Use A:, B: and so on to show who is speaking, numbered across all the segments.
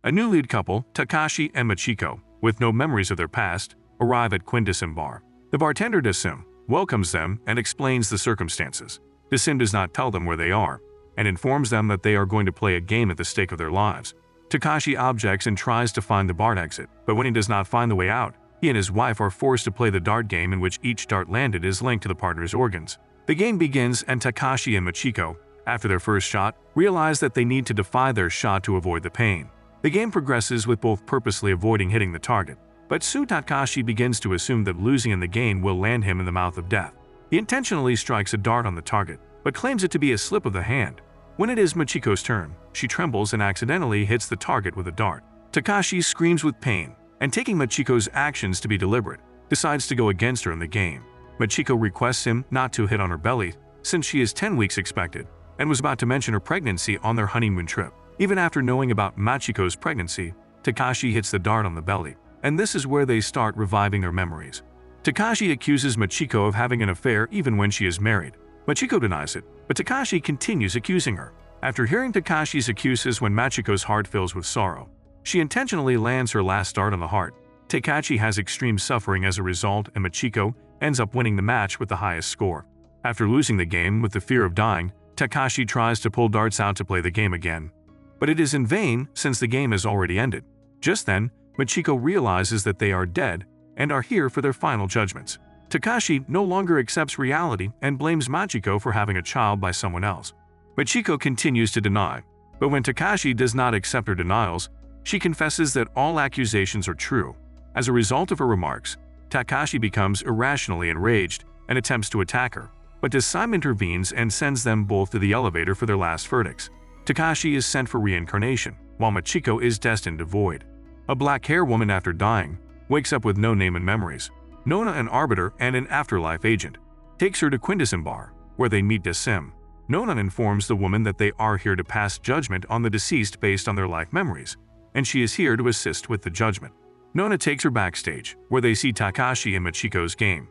A: A new lead couple, Takashi and Machiko, with no memories of their past, arrive at Quindecim Bar. The bartender Decim welcomes them and explains the circumstances. Decim does not tell them where they are, and informs them that they are going to play a game at the stake of their lives. Takashi objects and tries to find the bar exit, but when he does not find the way out, he and his wife are forced to play the dart game in which each dart landed is linked to the partner's organs. The game begins and Takashi and Machiko, after their first shot, realize that they need to defy their shot to avoid the pain. The game progresses with both purposely avoiding hitting the target, but soon Takashi begins to assume that losing in the game will land him in the mouth of death. He intentionally strikes a dart on the target, but claims it to be a slip of the hand. When it is Machiko's turn, she trembles and accidentally hits the target with a dart. Takashi screams with pain, and taking Machiko's actions to be deliberate, decides to go against her in the game. Machiko requests him not to hit on her belly since she is 10 weeks expected, and was about to mention her pregnancy on their honeymoon trip. Even after knowing about Machiko's pregnancy, Takashi hits the dart on the belly, and this is where they start reviving their memories. Takashi accuses Machiko of having an affair even when she is married. Machiko denies it, but Takashi continues accusing her. After hearing Takashi's excuses when Machiko's heart fills with sorrow, she intentionally lands her last dart on the heart. Takashi has extreme suffering as a result, and Machiko ends up winning the match with the highest score. After losing the game with the fear of dying, Takashi tries to pull darts out to play the game again. But it is in vain since the game has already ended. Just then, Machiko realizes that they are dead and are here for their final judgments. Takashi no longer accepts reality and blames Machiko for having a child by someone else. Machiko continues to deny, but when Takashi does not accept her denials, she confesses that all accusations are true. As a result of her remarks, Takashi becomes irrationally enraged and attempts to attack her, but Decim intervenes and sends them both to the elevator for their last verdicts. Takashi is sent for reincarnation, while Machiko is destined to void. A black-haired woman after dying wakes up with no name and memories. Nona, an arbiter and an afterlife agent, takes her to Quindecim Bar, where they meet Decim. Nona informs the woman that they are here to pass judgment on the deceased based on their life memories, and she is here to assist with the judgment. Nona takes her backstage, where they see Takashi and Machiko's game.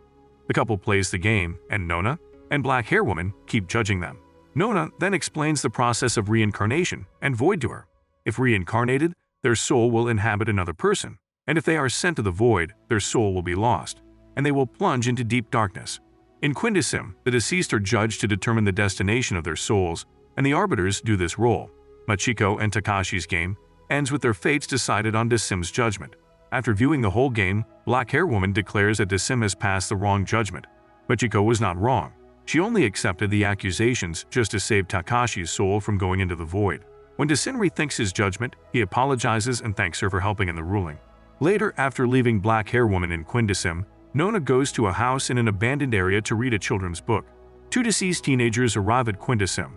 A: The couple plays the game, and Nona and black-haired woman keep judging them. Nona then explains the process of reincarnation and void to her. If reincarnated, their soul will inhabit another person, and if they are sent to the void, their soul will be lost, and they will plunge into deep darkness. In Quindecim, the deceased are judged to determine the destination of their souls, and the arbiters do this role. Machiko and Takashi's game ends with their fates decided on Decim's judgment. After viewing the whole game, black-haired woman declares that Decim has passed the wrong judgment. Machiko was not wrong. She only accepted the accusations just to save Takashi's soul from going into the void. When Decim rethinks his judgment, he apologizes and thanks her for helping in the ruling. Later, after leaving black-haired woman in Quindecim, Nona goes to a house in an abandoned area to read a children's book. Two deceased teenagers arrive at Quindecim,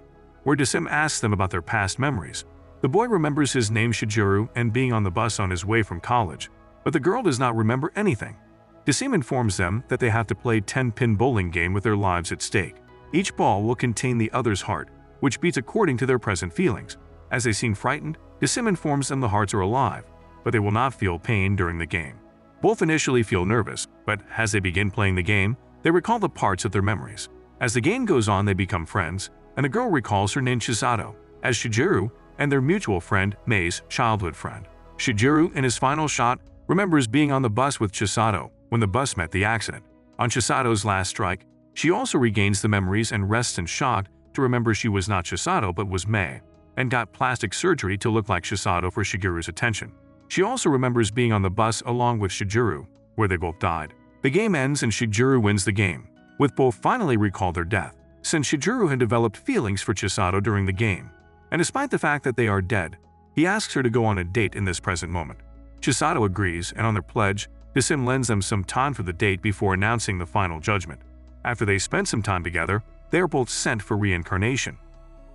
A: where Decim asks them about their past memories. The boy remembers his name Shigeru and being on the bus on his way from college, but the girl does not remember anything. Decim informs them that they have to play 10-pin bowling game with their lives at stake. Each ball will contain the other's heart, which beats according to their present feelings. As they seem frightened, Decim informs them the hearts are alive, but they will not feel pain during the game. Both initially feel nervous, but as they begin playing the game, they recall the parts of their memories. As the game goes on, they become friends, and the girl recalls her name Chisato as Shigeru and their mutual friend Mei's childhood friend. Shigeru, in his final shot, remembers being on the bus with Chisato when the bus met the accident. On Chisato's last strike, she also regains the memories and rests in shock to remember she was not Chisato but was Mei, and got plastic surgery to look like Chisato for Shigeru's attention. She also remembers being on the bus along with Shigeru, where they both died. The game ends and Shigeru wins the game, with both finally recalled their death, since Shigeru had developed feelings for Chisato during the game. And despite the fact that they are dead, he asks her to go on a date in this present moment. Chisato agrees, and on their pledge, Decim lends them some time for the date before announcing the final judgment. After they spend some time together, they are both sent for reincarnation.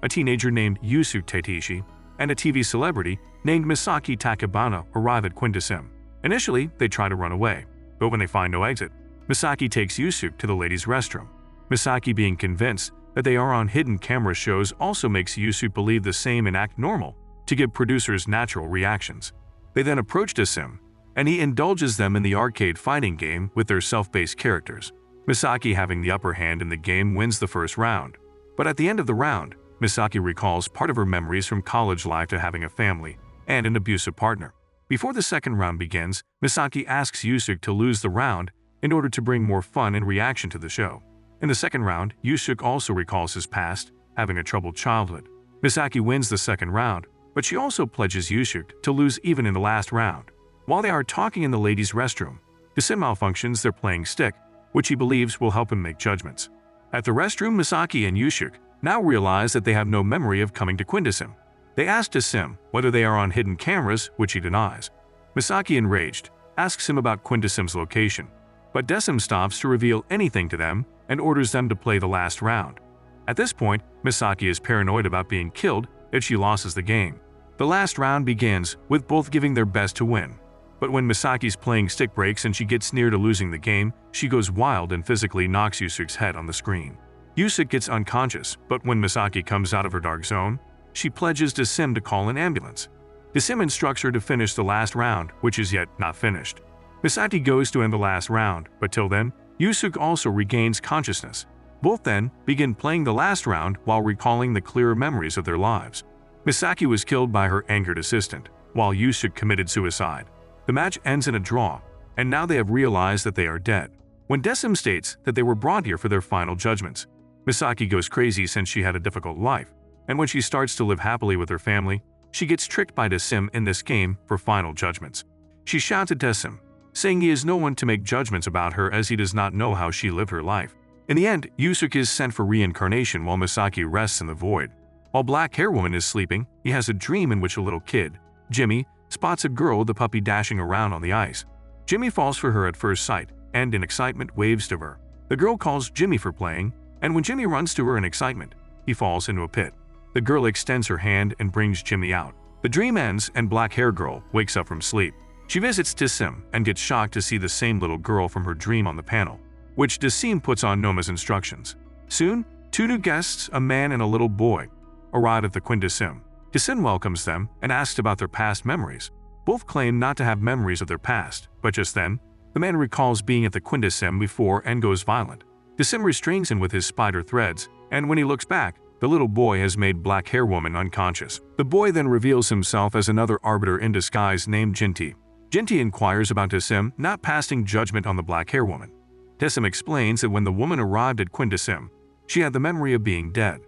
A: A teenager named Yusu Teishi and a TV celebrity named Misaki Takebana arrive at Quindecim. Initially, they try to run away, but when they find no exit, Misaki takes Yusu to the ladies' restroom. Misaki, being convinced that they are on hidden camera shows, also makes Yusu believe the same and act normal to give producers natural reactions. They then approach Decim, and he indulges them in the arcade fighting game with their self-based characters. Misaki, having the upper hand in the game, wins the first round. But at the end of the round, Misaki recalls part of her memories from college life to having a family, and an abusive partner. Before the second round begins, Misaki asks Yusuke to lose the round in order to bring more fun and reaction to the show. In the second round, Yusuke also recalls his past, having a troubled childhood. Misaki wins the second round, but she also pledges Yusuke to lose even in the last round. While they are talking in the ladies' restroom, Dasim malfunctions their playing stick, which he believes will help him make judgments. At the restroom, Misaki and Yusuke now realize that they have no memory of coming to Quindasim. They ask Dasim whether they are on hidden cameras, which he denies. Misaki, enraged, asks him about Quindasim's location, but Dasim stops to reveal anything to them and orders them to play the last round. At this point, Misaki is paranoid about being killed if she loses the game. The last round begins with both giving their best to win. But when Misaki's playing stick breaks and she gets near to losing the game, she goes wild and physically knocks Yusuke's head on the screen. Yusuke gets unconscious, but when Misaki comes out of her dark zone, she pledges Dasim to call an ambulance. Dasim instructs her to finish the last round, which is yet not finished. Misaki goes to end the last round, but till then, Yusuke also regains consciousness. Both then begin playing the last round while recalling the clearer memories of their lives. Misaki was killed by her angered assistant, while Yusuke committed suicide. The match ends in a draw, and now they have realized that they are dead. When Dasim states that they were brought here for their final judgments, Misaki goes crazy since she had a difficult life, and when she starts to live happily with her family, she gets tricked by Dasim in this game for final judgments. She shouts at Dasim, saying he is no one to make judgments about her as he does not know how she lived her life. In the end, Yusuke is sent for reincarnation while Misaki rests in the void. While Black Hair Woman is sleeping, he has a dream in which a little kid, Jimmy, spots a girl with a puppy dashing around on the ice. Jimmy falls for her at first sight and in excitement waves to her. The girl calls Jimmy for playing, and when Jimmy runs to her in excitement, he falls into a pit. The girl extends her hand and brings Jimmy out. The dream ends and Black Hair Girl wakes up from sleep. She visits Dasim and gets shocked to see the same little girl from her dream on the panel, which Dasim puts on Noma's instructions. Soon, two new guests, a man and a little boy, arrive at the Quindasim. Dasim welcomes them and asks about their past memories. Both claim not to have memories of their past, but just then, the man recalls being at the Quindasim before and goes violent. Dasim restrains him with his spider threads, and when he looks back, the little boy has made Black Hair Woman unconscious. The boy then reveals himself as another arbiter in disguise named Jinty. Jinty inquires about Dasim not passing judgment on the Black Hair Woman. Dasim explains that when the woman arrived at Quindasim, she had the memory of being dead,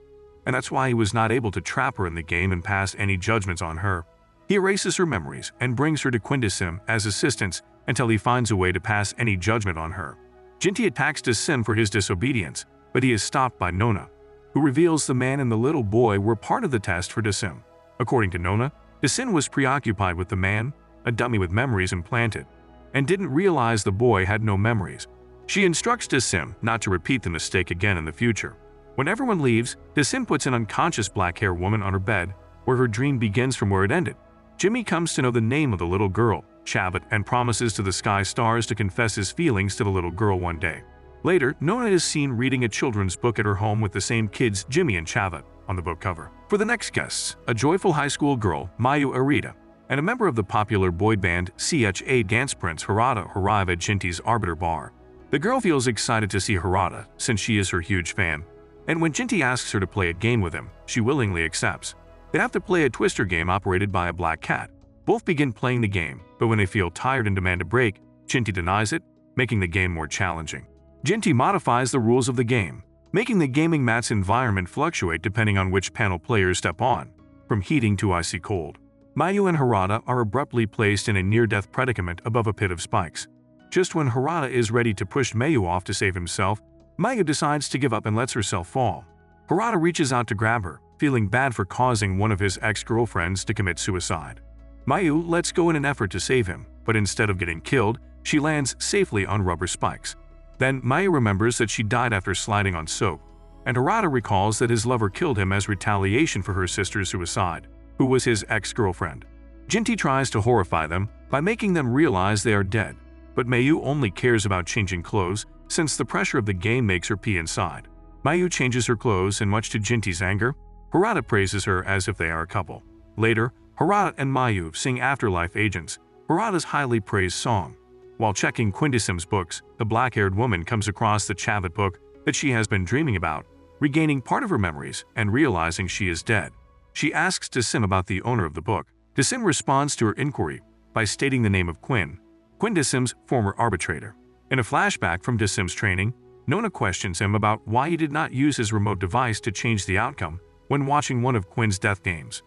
A: and that's why he was not able to trap her in the game and pass any judgments on her. He erases her memories and brings her to Quindasim as assistants until he finds a way to pass any judgment on her. Jinty attacks Dasim for his disobedience, but he is stopped by Nona, who reveals the man and the little boy were part of the test for Dasim. According to Nona, Dasim was preoccupied with the man, a dummy with memories implanted, and didn't realize the boy had no memories. She instructs Dasim not to repeat the mistake again in the future. When everyone leaves, Dasim puts an unconscious Black Hair Woman on her bed, where her dream begins from where it ended. Jimmy comes to know the name of the little girl, Chavit, and promises to the Sky Stars to confess his feelings to the little girl one day. Later, Nona is seen reading a children's book at her home with the same kids, Jimmy and Chavit, on the book cover. For the next guests, a joyful high school girl, Mayu Arita, and a member of the popular boy band CHA dance prince Harada arrive at Jinty's Arbiter Bar. The girl feels excited to see Harada since she is her huge fan, and when Jinty asks her to play a game with him, she willingly accepts. They have to play a twister game operated by a black cat. Both begin playing the game, but when they feel tired and demand a break, Jinty denies it, making the game more challenging. Jinty modifies the rules of the game, making the gaming mat's environment fluctuate depending on which panel players step on, from heating to icy cold. Mayu and Harada are abruptly placed in a near-death predicament above a pit of spikes. Just when Harada is ready to push Mayu off to save himself, Mayu decides to give up and lets herself fall. Harada reaches out to grab her, feeling bad for causing one of his ex-girlfriends to commit suicide. Mayu lets go in an effort to save him, but instead of getting killed, she lands safely on rubber spikes. Then Mayu remembers that she died after sliding on soap, and Harada recalls that his lover killed him as retaliation for her sister's suicide, who was his ex-girlfriend. Jinty tries to horrify them by making them realize they are dead, but Mayu only cares about changing clothes since the pressure of the game makes her pee inside. Mayu changes her clothes and much to Jinty's anger, Harada praises her as if they are a couple. Later, Harada and Mayu sing Afterlife Agents, Harada's highly praised song. While checking Quindasim's books, the black-haired woman comes across the Chavit book that she has been dreaming about, regaining part of her memories and realizing she is dead. She asks Dasim about the owner of the book. Desim responds to her inquiry by stating the name of Quinn Desim's former arbitrator. In a flashback from Desim's training, Nona questions him about why he did not use his remote device to change the outcome when watching one of Quinn's death games.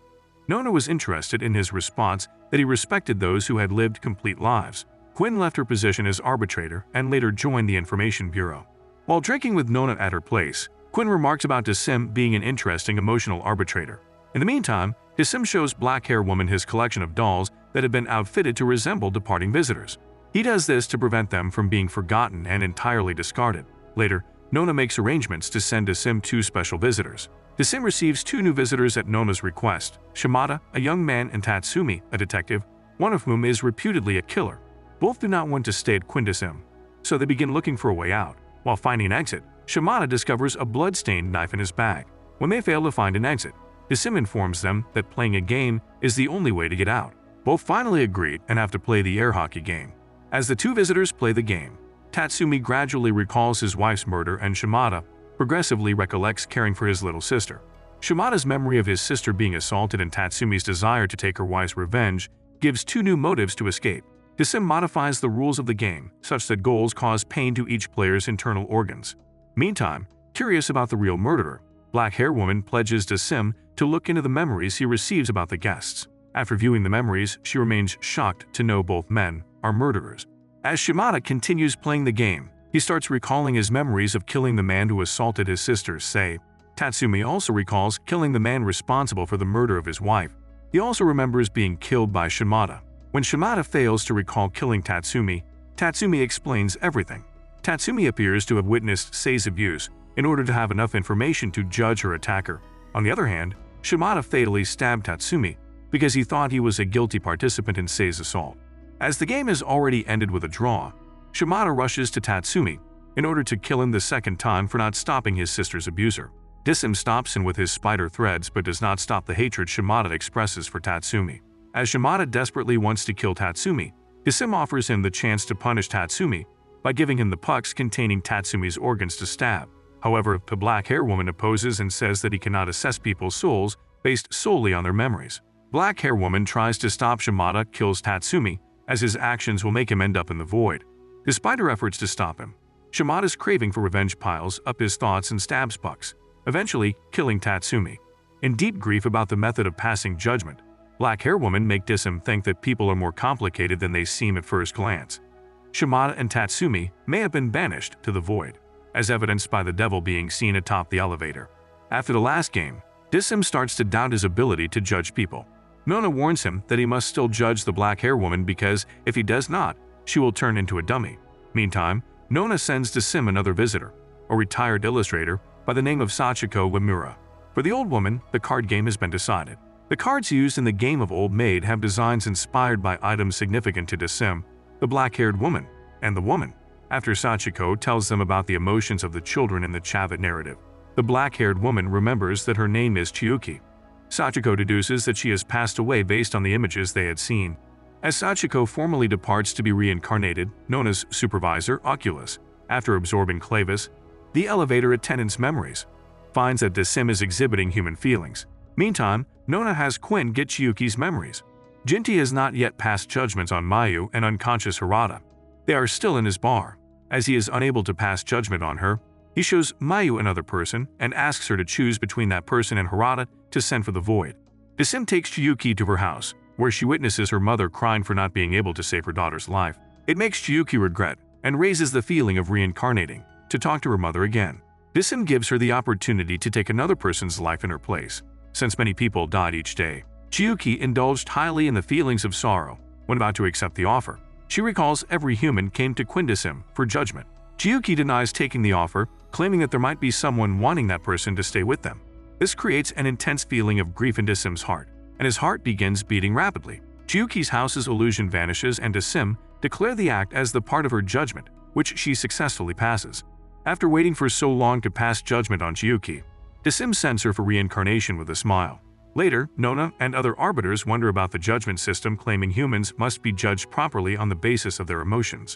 A: Nona was interested in his response that he respected those who had lived complete lives. Quinn left her position as arbitrator and later joined the Information Bureau. While drinking with Nona at her place, Quinn remarks about Desim being an interesting emotional arbitrator. In the meantime, Desim shows black-haired woman his collection of dolls that had been outfitted to resemble departing visitors. He does this to prevent them from being forgotten and entirely discarded. Later, Nona makes arrangements to send Desim 2 special visitors. Desim receives 2 new visitors at Nona's request, Shimada, a young man, and Tatsumi, a detective, one of whom is reputedly a killer. Both do not want to stay at Desim, so they begin looking for a way out. While finding an exit, Shimada discovers a blood-stained knife in his bag. When they fail to find an exit, Desim informs them that playing a game is the only way to get out. Both finally agree and have to play the air hockey game. As the 2 visitors play the game, Tatsumi gradually recalls his wife's murder and Shimada progressively recollects caring for his little sister. Shimada's memory of his sister being assaulted and Tatsumi's desire to take her wife's revenge gives 2 new motives to escape. Desim modifies the rules of the game such that goals cause pain to each player's internal organs. Meantime, curious about the real murderer, black-haired woman pledges Desim to look into the memories he receives about the guests. After viewing the memories, she remains shocked to know both men are murderers. As Shimada continues playing the game, he starts recalling his memories of killing the man who assaulted his sisters, say. Tatsumi also recalls killing the man responsible for the murder of his wife. He also remembers being killed by Shimada. When Shimada fails to recall killing Tatsumi, Tatsumi explains everything. Tatsumi appears to have witnessed Sei's abuse in order to have enough information to judge her attacker. On the other hand, Shimada fatally stabbed Tatsumi because he thought he was a guilty participant in Sei's assault. As the game has already ended with a draw, Shimada rushes to Tatsumi in order to kill him the second time for not stopping his sister's abuser. Desim stops him with his spider threads but does not stop the hatred Shimada expresses for Tatsumi. As Shimada desperately wants to kill Tatsumi, Desim offers him the chance to punish Tatsumi by giving him the pucks containing Tatsumi's organs to stab. However, the black-haired woman opposes and says that he cannot assess people's souls based solely on their memories. Black-haired woman tries to stop Shimada, kills Tatsumi, as his actions will make him end up in the void. Despite her efforts to stop him, Shimada's craving for revenge piles up his thoughts and stabs Pucks, eventually killing Tatsumi. In deep grief about the method of passing judgment, black-haired woman make Desim think that people are more complicated than they seem at first glance. Shimada and Tatsumi may have been banished to the void, as evidenced by the devil being seen atop the elevator. After the last game, Desim starts to doubt his ability to judge people. Nona warns him that he must still judge the black-haired woman because if he does not, she will turn into a dummy. Meantime, Nona sends Desim another visitor, a retired illustrator by the name of Sachiko Wamura. For the old woman, the card game has been decided. The cards used in the game of Old Maid have designs inspired by items significant to Desim, the black-haired woman, and the woman. After Sachiko tells them about the emotions of the children in the Chavit narrative, the black-haired woman remembers that her name is Chiyuki. Sachiko deduces that she has passed away based on the images they had seen. As Sachiko formally departs to be reincarnated, Nona's supervisor, Oculus, after absorbing Clavis, the elevator attendant's memories, finds that Desim is exhibiting human feelings. Meantime, Nona has Quinn get Chiyuki's memories. Jinti has not yet passed judgments on Mayu and unconscious Harada. They are still in his bar. As he is unable to pass judgment on her, he shows Mayu another person and asks her to choose between that person and Harada to send for the void. Desim takes Chiyuki to her house, where she witnesses her mother crying for not being able to save her daughter's life. It makes Chiyuki regret and raises the feeling of reincarnating to talk to her mother again. Desim gives her the opportunity to take another person's life in her place. Since many people died each day, Chiyuki indulged highly in the feelings of sorrow when about to accept the offer. She recalls every human came to Desim for judgment. Chiyuki denies taking the offer, claiming that there might be someone wanting that person to stay with them. This creates an intense feeling of grief in Desim's heart, and his heart begins beating rapidly. Chiyuki's house's illusion vanishes and Desim declares the act as the part of her judgment, which she successfully passes. After waiting for so long to pass judgment on Chiyuki, Desim sends her for reincarnation with a smile. Later, Nona and other arbiters wonder about the judgment system, claiming humans must be judged properly on the basis of their emotions.